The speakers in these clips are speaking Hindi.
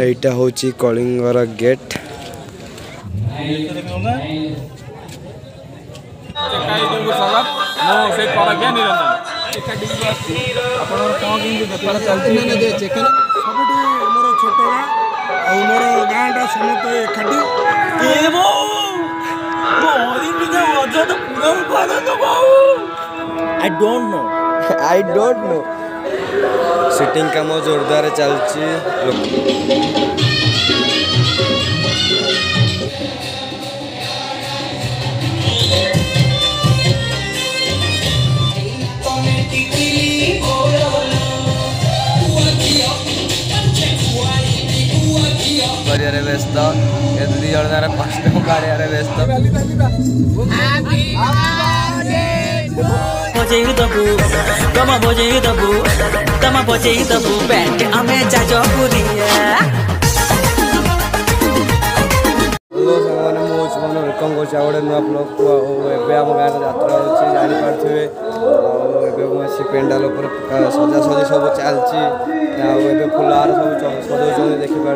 এইটা হচ্ছে কলিঙ্গর গেট। छोट मोर गाँटा समस्त एकाठी आई डोंट नो सिटिंग काम जोरदार चलती। व्यस्त ये दी जन कष्ट कार्य व्यस्त हेलो सामान वेलकम कर नुआ ब्लॉग को आम गाँव यात्रा होती जापारे पेंडाल सजासजी सब चलती फुलहार सब सजाऊँ देखिपे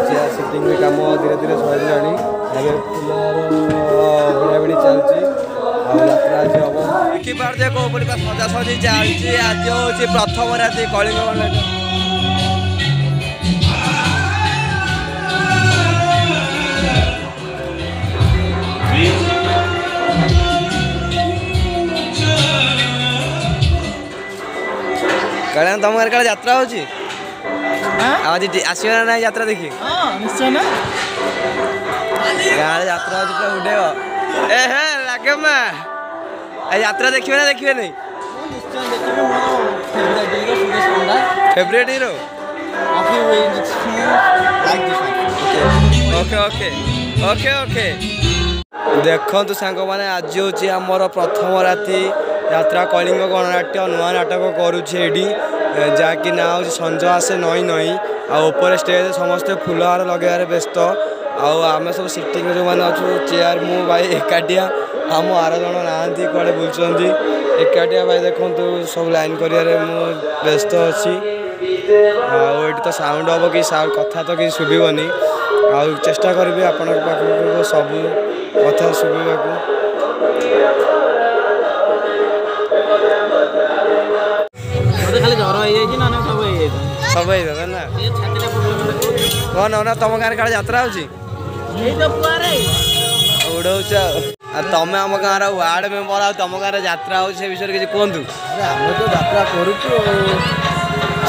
चेयर सिटिंग भी कम धीरे धीरे सरला फुलहार भिड़ा चलती यात्रा आज हम देखिपे कौन सजासजी चलती। आज हूँ प्रथम राति कलिंग कल्याण तुम घर काले यात्रा होची आज आसो ना ना यात्रा देखी निश्चय ना गाँव यात्रा होची पूरा उड़ेब ए हे लगे माँ यात्रा देखिए ना देखिए नहीं favourite hero okay okay okay okay देखु सांग मैंने आज हूँ आमर प्रथम राति यात्रा कलिंग गणनाट्य नुआ नाटक करुच्छे जहाँकि ना हूँ संज आसे नई नई आपर स्टेज समस्ते फुलहार लगे व्यस्त आम सब सिटिंग जो मैंने अच्छु चेयर मु भाई एकाटिया आम 12 जन नहांती कड़े बुलूँ एकाटिया भाई देखु सब लाइन कर व्यस्त अच्छी आठ तो साउंड हम कि कथा तो किसी शुभनी आ चेष्टा करी आपण पाखक सब कथा शुभा सब ना कौन ना तुम गाँव काले यात्रा उड़ौ तमें आम गाँव वार्ड मेम्बर आ तुम गाँव यात्रा हो विषय किसी कहतु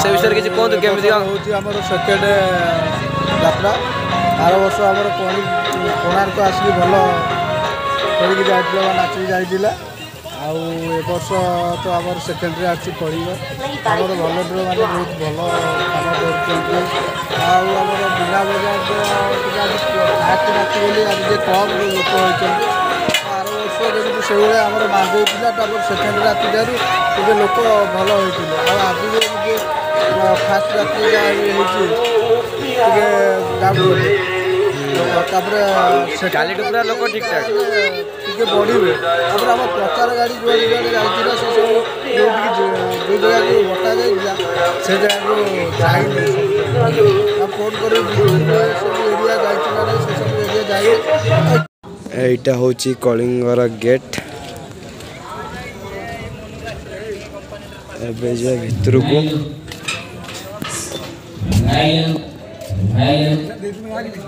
से विषय किसी कहतु केमी हूँ सेकेंड यात्रा आर वर्ष आम कोणार्क आसिक भल कर नाचिक जाइला वर्ष तो आम सेकेंड आसी कलिंग आम भलंटर मैंने बहुत भल कम करमर बिना बजार फास्ट राति बोली आज कम लोक होती आर वर्ष जमी से आम मांगे सेकेंड राति ठार लोक भल होते आज फास्ट राति काली पूरा लोक ठीक ठाक बढ़े आम प्रचार गाड़ी जो जाइए से सब जो जगह को बटा जाइला से जगह को जाइए फोन कर सब एरिया जाइला से सब एरिया जाइए। এইটা হচ্ছে কলিঙ্গর গেট এবে যে ভিতরকু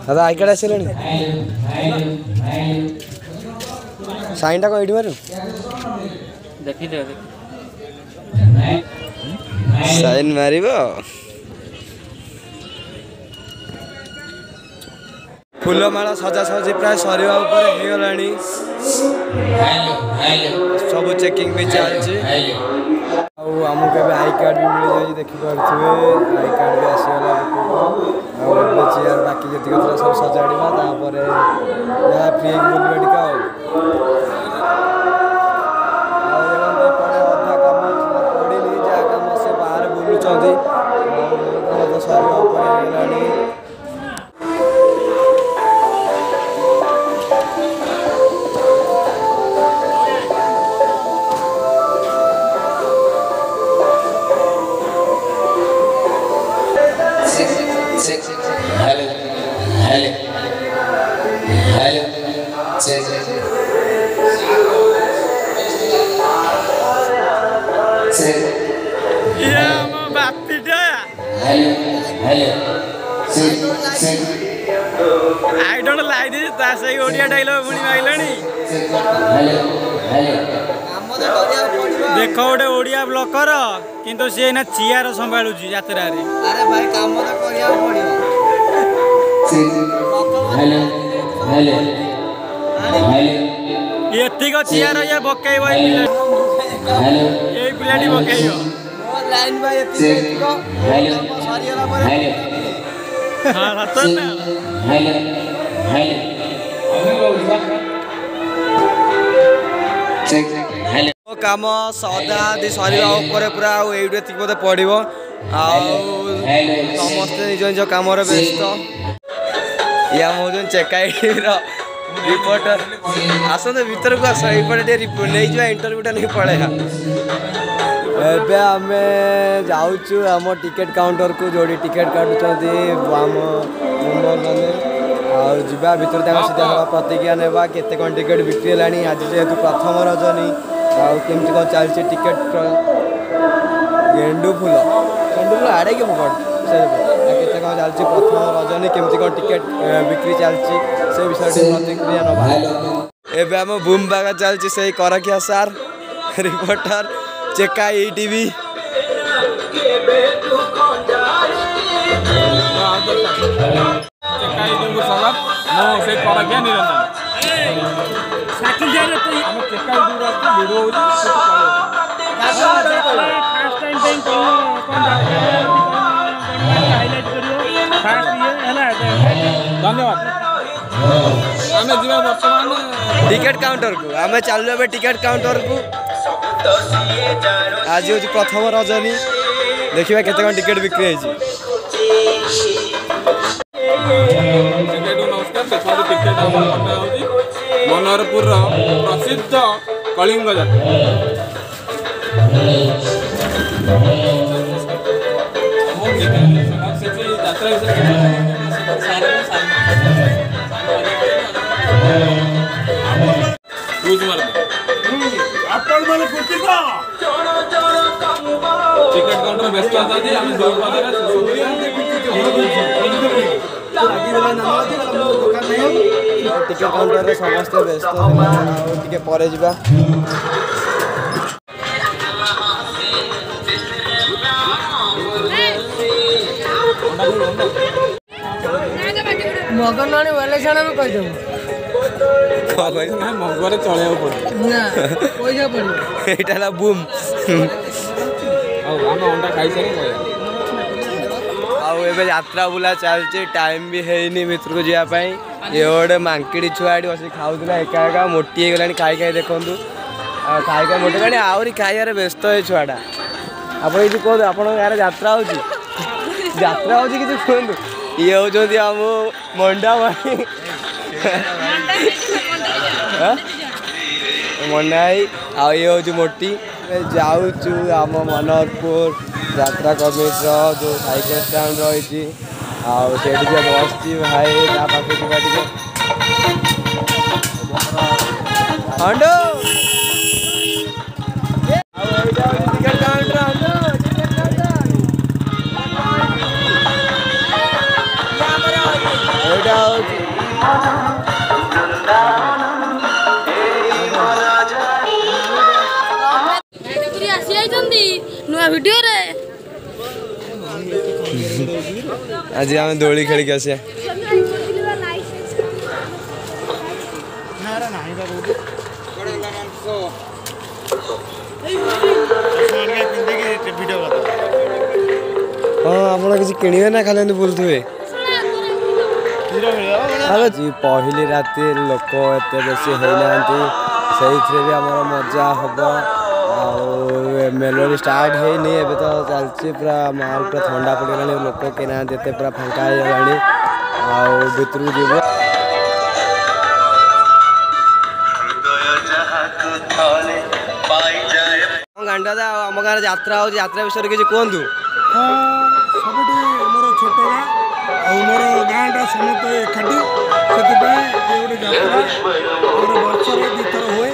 দাদা আই কার্ড আসলে সাইনটা কই এটি মারু দেখি দে সাইন মারিব फुलमाला सजासजी प्राय सरवा होगला सब चेकिंग भी चलती आमको आई कार्ड भी मिल जाए देखिपे आई कार्ड भी आसीगला चेयर बाकी जी सब सजाड़ा फ्री बुलवा टिका अधा कम पड़ी जहाँ कम से बाहर बुलूँ सरवा आई डोंट लाइक दिस ता सही ओडिया डायलॉग पुणी माइलानी देखो गोटे ओडिया ब्लॉकर किंतु सी ना चियार संभालुची यात्रा रे अरे भाई काम तो करिया पड़ियो एतिक चियार ये बकेइब ये पिलाटी बकेइब लाइन भाई एतिक सरियला पर हां सतन काम सदा आदि सरिया ऊपर पूरा एइडे तिक मते पड़िबो समस्त निज निज काम व्यस्त या मोजन चेकाइर रिपोर्टर आसते भीतर को आस ये नहीं जा इंटरव्यूटा नहीं पड़े एबे आम जाऊँ आम टिकेट काउंटर को जोड़ी टिकेट काटुंट आम मेम्बर मैंने आवा भर सीधा प्रतिज्ञा नेबा केते कौन टिकेट बिक्री है आज जेहेतु प्रथम रजनी आमती कौन चलती टिकेट गेंडू फूल आड़े कि मुझे केते कौन चलती प्रथम रजनी केमती कौन टिकेट बिक्री चलती से विषय प्रतिक्रिया नवा एबे आम बुम बागा चलती से करखिया सार रिपोर्टर चेका ईटीवी धन्यवाद टिकेट काउंटर को आम चलु ए टिकेट काउंटर को आज हूँ प्रथम रजनी देखा केते कौन टिकेट बिक्री है मनोहरपुर प्रसिद्ध कलिंग टिकेट काउंटर व्यस्त टिकेट काउंटर समस्त व्यस्त टे पर जा मगन आने वाले छाड़ा में कह देबो मगरे चलिया पड़े ना पैसा पड़ो एटा बुम आम अंडा खाई सारे आबे यात्रा बुला चलती टाइम भी है भितर को जावाई ये गोटे मांकड़ी छुआ बस खाऊला एका एका मोटी हो गला खाई खाई देखु खाई खाई मोटी गला आहरी खाइबार व्यस्त है छुआटा आप ये कहते आप यात्रा हो यात्रा हो कि कहतु ये होती आम मंडा भाई मनाई ये हूँ मोटी जाऊँ आम मनोहरपुर यात्रा कमिटी जो साइकेल स्टैंड रही बसती भाई पाखे हंडो नुआ वीडियो रे आज आम दोली खेल के आसे हाँ आप किसी किणवे ना खाली बुलुवे पहली राति लोक एत बेसी होना से भी आम मजा हम मेलोडी स्टार्ट है तो चलती पूरा माहौल पूरा ठंडा पड़गला लोक के ना देते पूरा फांका हो भर को जीव गांडा आम गाँव यात्रा हो यात्रा विषय किसी कहतु सबुठ मोर छोट गाँ मोर गाँटा समस्त एकाठी से गोटे यात्रा वर्ष दुथर हुए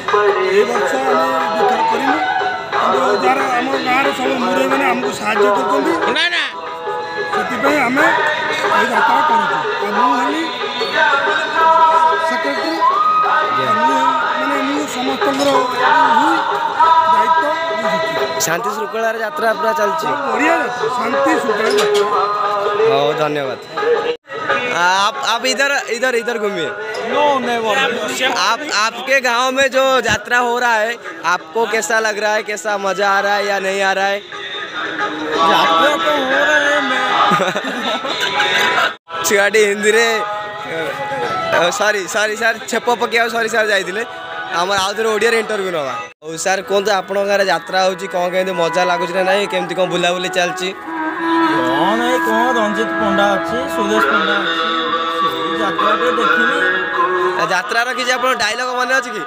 ये वर्ष आम दुथर करूँ जार आम गाँव सब मुरे मैंने आमको साहय कर ସେଥିପାଇଁ ଆମେ ଏଇ ଯାତ୍ରା କରୁଛୁ। ମୁଁ ହେଲି ସେକ୍ରେଟାରୀ, ମୁଁ ସମସ୍ତଙ୍କର ଦାୟିତ୍ୱ ବୁଝୁଛି। शांति श्रृंखला यात्रा पूरा चलती बढ़िया जात्रा, शांति श्रृंखला जात्रा। बहुत धन्यवाद। आप इधर इधर इधर घूमिए। आपके गांव में जो यात्रा हो रहा है आपको कैसा लग रहा है, कैसा मजा आ रहा है या नहीं आ रहा है? यात्रा तो हो रहा है छुआटी हिंदी रे सॉरी सॉरी सर छेप पकिया सॉरी सर जाइए आमर आउ थे ओडिया इंटरव्यू नवा। सर कहते आप यात्रा होची कौन केमती मजा लगुच ना नहीं, केमती कौन बुलाबुली चलती? कौन है कौन रंजित पंडा अच्छे, सुदेश पंडा अच्छे, यात्रा देखिनी। यात्रार किसी आप डायलॉग मन अच्छे कि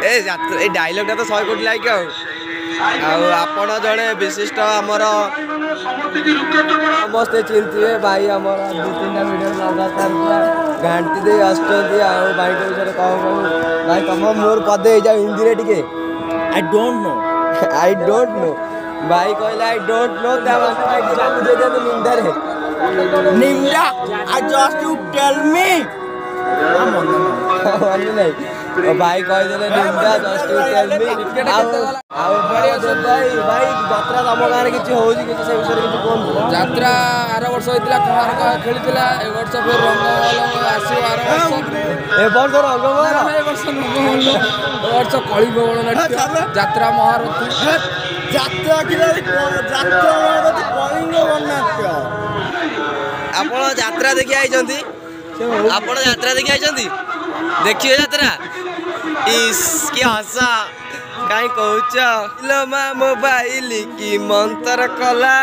ए डायलॉग टा तो 100 कोटी लाइक आपण जड़े विशिष्ट आमर समस्ते चिंतिए भाई आमर 2-3 वीडियो लगातार पूरा घाटी दे आसुँच भाई के विषय कौन कहूँ भाई तुम मोर पदे जाओ हिंदी रे टिके आई डोंट नो भाई कहले आई डोंट नो निंदा रे निम्रा I just you tell me नहीं भाई कहीदेले निंदा जस्ट टू टेल मी भाई यात्रा तुम गाँव किसी हो से विषय किसी कहूँ। ଯାତ୍ରା ଆର ବର୍ଷ ହେଇଥିଲା କୋଣାର୍କ ଖେଳିଥିଲା, ଏ ବର୍ଷ ଫେର ରଙ୍ଗମହଲ ଆସିବ ଆର ବର୍ଷ। ए वर्ष रंगमहल ଏ ବର୍ଷ ରଙ୍ଗମହଲ, ଏ ବର୍ଷ କଳିଙ୍ଗ ଗଣନାଟ୍ୟ ଯାତ୍ରା ମହାରଥୀ। ଯାତ୍ରା କଳିଙ୍ଗ ଗଣନାଟ୍ୟ। ଆପଣ ଯାତ୍ରା ଦେଖି ଆଇଛନ୍ତି? ଆପଣ ଯାତ୍ରା ଦେଖି ଆଇଛନ୍ତି? ଦେଖିବେ ଯାତ୍ରା? ଇସ୍ କି ହସ କାହିଁ କହୁଛ ମା ମୋବାଇଲ କି ମନ୍ତର କଲା।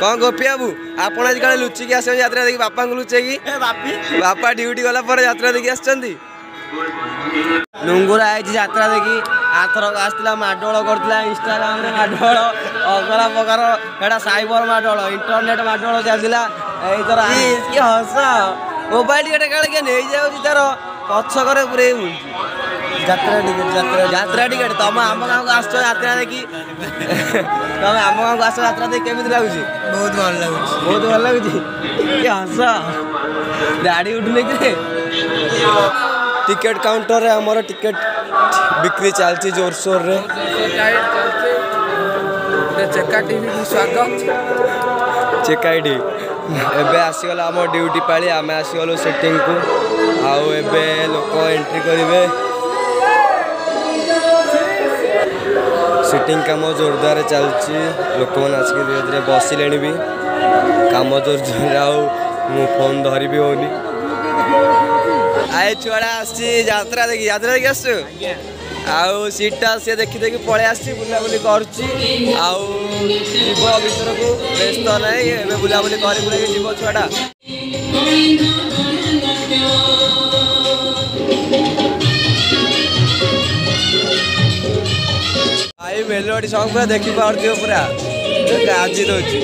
କଣ ଗୋପୀ ବାବୁ ଆପଣ ଆଜି କାଳେ ଲୁଚିକି ଆସିଛନ୍ତି ଯାତ୍ରା ଦେଖି? ବାପାଙ୍କୁ ଲୁଚେଇକି ବାପା ଡ୍ୟୁଟି ଗଲା ପରେ ଯାତ୍ରା ଦେଖି ଆସିଛନ୍ତି? ଲୁଙ୍ଗୁରା ଆଇଛି ଯାତ୍ରା ଦେଖି, ଆରଥରକ ଆସିଥିଲା ମାଡ଼ୋଳ କରିଥିଲା, ଇନଷ୍ଟାଗ୍ରାମରେ ମାଡ଼ୋଳ ଅଗଳା ପ୍ରକାର ସେଟା ସାଇବର ମାଡ଼ୋଳ, ଇଣ୍ଟରନେଟ୍ ମାଡ଼ୋଳ ଚାଲିଥିଲା। ଏଇଥର କି ହସ ମୋବାଇଲ ଗୋଟେ କାଳେ କିଏ ନେଇଯାଉଛି ତାର ପଛକରେ ପୁରେଇ ବୁଲୁଛି। ଯାତ୍ରା ଟିକେଟ ତମ ଆମ ଗାଁକୁ ଆସୁଛ ଯାତ୍ରା ଦେଖି, ତମେ ଆମ ଗାଁକୁ ଆସ ଯାତ୍ରା ଦେଖି କେମିତି ଲାଗୁଛି? ବହୁତ ଭଲ ଲାଗୁଛି। ବହୁତ ଭଲ ଲାଗୁଛି। କି ହସ ଦାଢ଼ି ଉଠୁନି କି? टिकेट काउंटर रे हमर टिकेट बिक्री चलती जोरसोर रे। चेका टीवी की स्वागत। चेकाईडी एबे आसीगला आम ड्यूटी पाली, आम आसीगलु सेटिंग को आउ एबे लोक एंट्री करेंगे। सेटिंग काम जोरदार चलती, लोक मैंने आसिक धीरे धीरे बसिले भी काम जोरदार आउ फोन धरी भी होनी। आए छुआड़ा आसरा देखी आस आउ सीटा सी देखी देखी पलि आसी बुलाबुली करुच्ची आउ जीव भर को व्यस्त नहीं बुलाबुली कर जीव छुआटा। भाई मेलोडी सॉन्ग पूरा देखी पार्थिव पूरा गाजी दौची।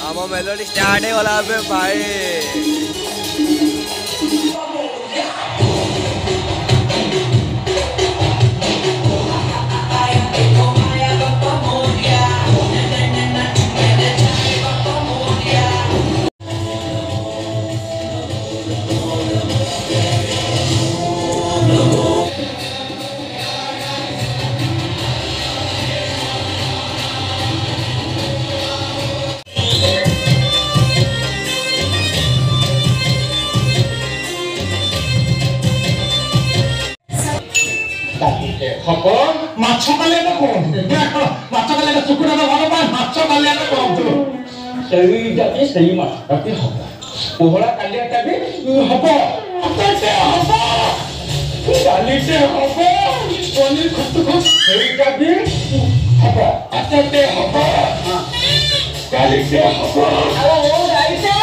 आम मेलोडी स्टार्ट है वाला पे भाई। ମାଛ କାଲିଆଟା କରନ୍ତୁ, ମାଛ କାଲିଆଟା ଚୁକୁଡାଟା ଭଲ ପାଏ, ମାଛ କାଲିଆଟା କରନ୍ତୁ। ସେଇଟା ବି ସେଇ ମାଛଟା ବି ହବ, ପୋହଳା କାଲିଆଟା ବି ହବ, କାଲିଟେ ହବ। पनीर खतखत ସେଇଟା ବି ହବ ଆଚାଟେ ହବ କାଲିଟେ ହବ ଆଉ ରାଇତା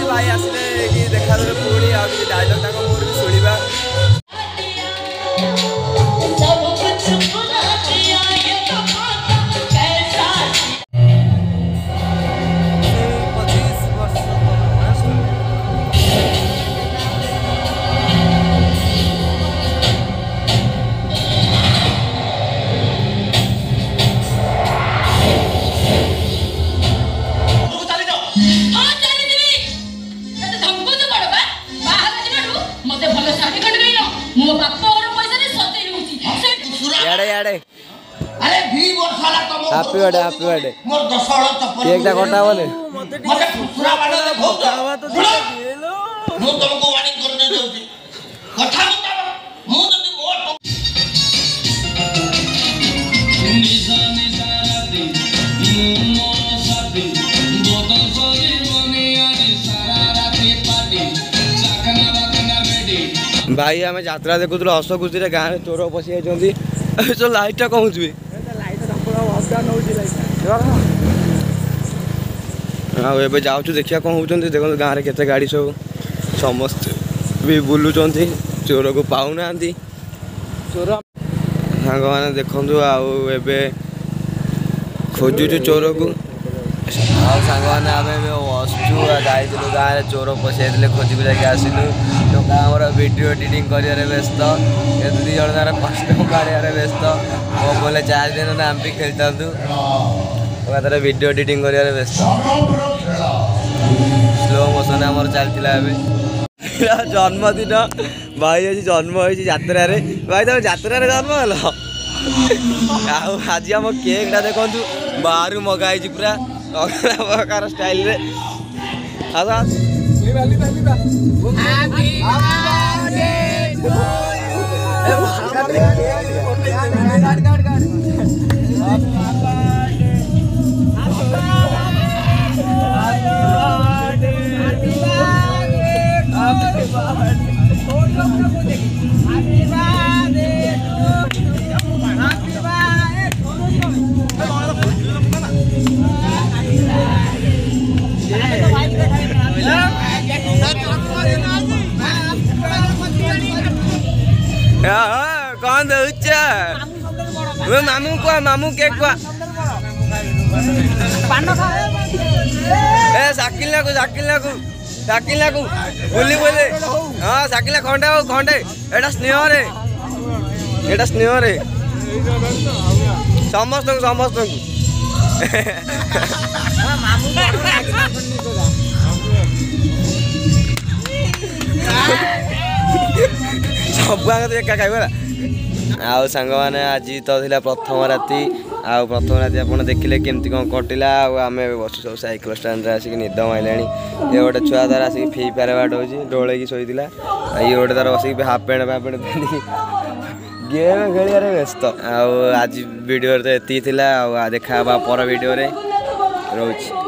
भाई आसले देखा पुणी आ डायलॉग तक मोर भी शुणा हैप्पी बर्थडे हैप्पी बर्थडे मोर 10 हळ चप्पल केक टा कटा बोले मते खुसरा वाला भोकावा तो दिलो मु तुमको वार्निंग करने देउची कथा मुता मु जदी मोर निसा निसा राती मोर साथी बोतल सोजी मने आनी सारा राती पार्टी चाकना बाकना बेडी भाई हमें यात्रा देखुतलो हस खुशी रे गां रे चोर पसी आइचंदी जो लाइट टा कहूचबी हाँ ए जाऊँ देखिए कौन होती देखो गाँव में केते गाड़ी सब समस्त भी बुलूं चोर को पाऊना चोर सांग मैंने देखु आवे खोजुचु चोर को सांग मैंने आम बसचु जाइलु गाँव में चोर पशे खोजी जाके आसलु तो आमर वीडियो एडिटिंग कर व्यस्त ये दुई जन कस्टम काढ़ व्यस्त मोबाइल चार्ज दिन ना आम भी खेलता वीडियो एडिटिंग कर व्यस्त स्लो मोशन आम चलता जन्मदिन भाई आज जन्म होती यात्रा भाई तुम यात्रा जन्म हेल आज आम केकटा देखु बाहर मगाई पूरा अलग प्रकार स्टाइल रे कौन मामू को मामू केक को साकिल को बोली बोले हाँ साकिल खंडे खंडे एटा स्नेह रे समस्त समस्त सब एका खाइबा आउ सांग मैंने आज तो थिला प्रथम राति आप देखिले केमती कौन कटिला आम बस सब साइकेल स्टाण्ड आसिक निद माइला ये गोटे छुआ तार आसिक फ्री फायर बाट हो डोल शोला ये गोटे तार बस हाफ पैंट पिंधि गेम खेल व्यस्त आज वीडियो तो ये देखा पर वीडियो रोच।